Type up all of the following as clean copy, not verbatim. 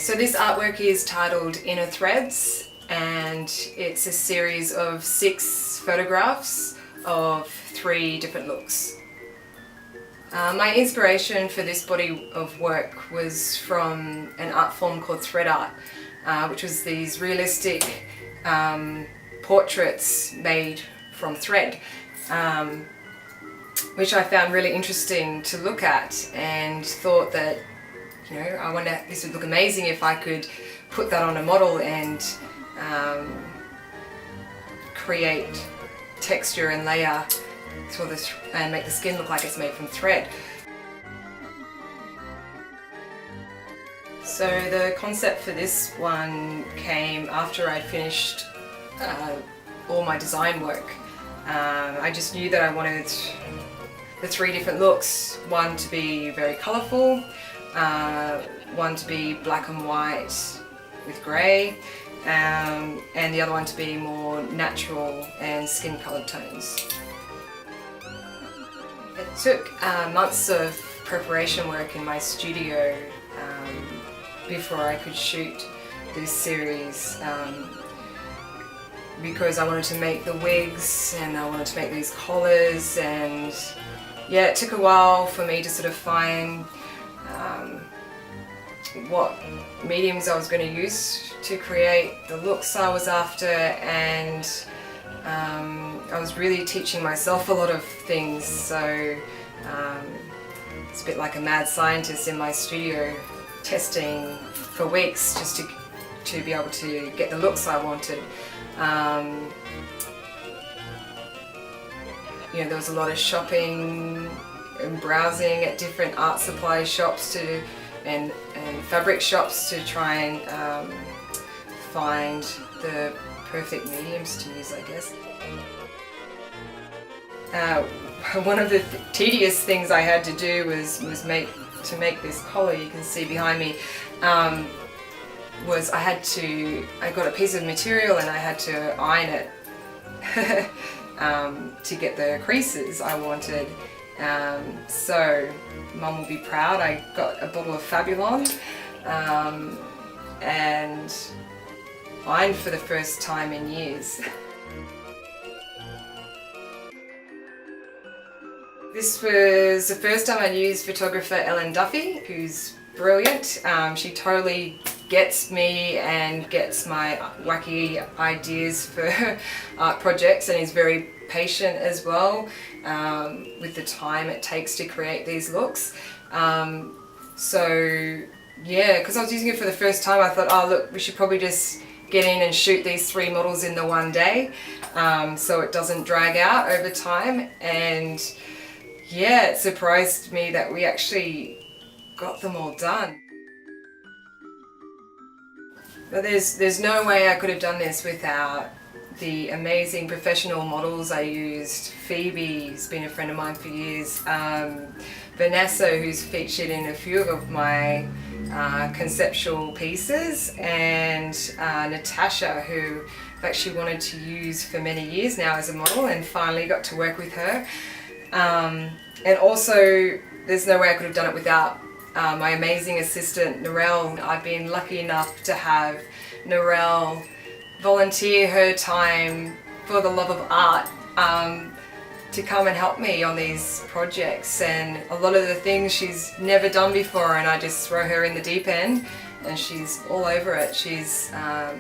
So this artwork is titled Inner Threads, and it's a series of 6 photographs of 3 different looks. My inspiration for this body of work was from an art form called thread art, which was these realistic portraits made from thread, which I found really interesting to look at, and thought that, you know, I wonder, this would look amazing if I could put that on a model and create texture and layer and make the skin look like it's made from thread. So the concept for this one came after I'd finished all my design work. I just knew that I wanted the 3 different looks, one to be very colourful, one to be black and white with grey, and the other one to be more natural and skin coloured tones. It took months of preparation work in my studio before I could shoot this series, because I wanted to make the wigs and I wanted to make these collars, and yeah, it took a while for me to sort of find what mediums I was going to use to create the looks I was after, and I was really teaching myself a lot of things, so it's a bit like a mad scientist in my studio, testing for weeks just to be able to get the looks I wanted. You know, there was a lot of shopping and browsing at different art supply shops and fabric shops to try and find the perfect mediums to use, I guess. One of the tedious things I had to do was make this collar you can see behind me. I got a piece of material and I had to iron it to get the creases I wanted. So Mum will be proud. I got a bottle of Fabulon and ironed for the first time in years. This was the first time I used photographer Ellen Duffy, who's brilliant. She totally gets me and gets my wacky ideas for art projects, and is very patient as well with the time it takes to create these looks. So yeah, because I was using it for the first time, I thought, oh look, we should probably just get in and shoot these 3 models in the one day, so it doesn't drag out over time. And yeah, it surprised me that we actually got them all done. But there's no way I could have done this without the amazing professional models I used. Phoebe, who's been a friend of mine for years, Vanessa, who's featured in a few of my conceptual pieces, and Natasha, who I've actually wanted to use for many years now as a model, and finally got to work with her. And also, there's no way I could have done it without my amazing assistant, Narelle. I've been lucky enough to have Narelle volunteer her time for the love of art to come and help me on these projects, and a lot of the things she's never done before, and I just throw her in the deep end and she's all over it. She's a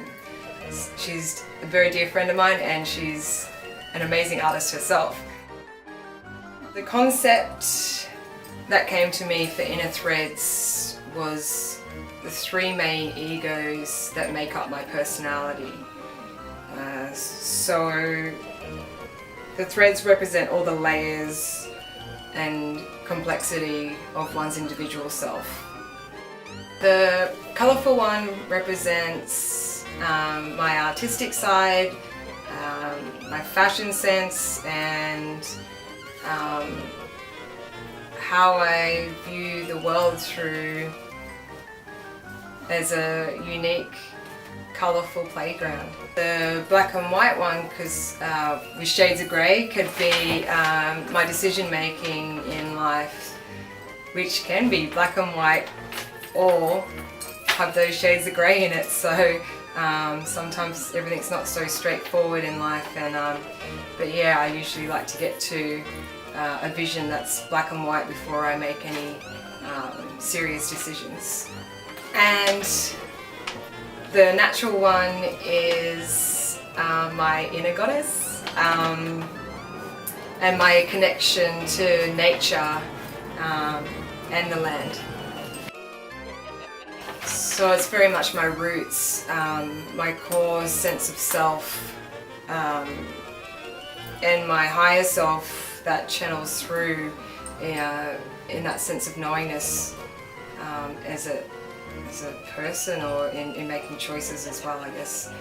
very dear friend of mine, and she's an amazing artist herself. The concept that came to me for Inner Threads was the 3 main egos that make up my personality. So the threads represent all the layers and complexity of one's individual self. The colourful one represents my artistic side, my fashion sense, and how I view the world through as a unique, colourful playground. The black and white one, because with shades of grey, could be my decision making in life, which can be black and white or have those shades of grey in it. So sometimes everything's not so straightforward in life, and but yeah, I usually like to get to a vision that's black and white before I make any serious decisions. And the natural one is my inner goddess, and my connection to nature and the land. So it's very much my roots, my core sense of self, and my higher self that channels through in that sense of knowingness as a person, or in making choices as well, I guess.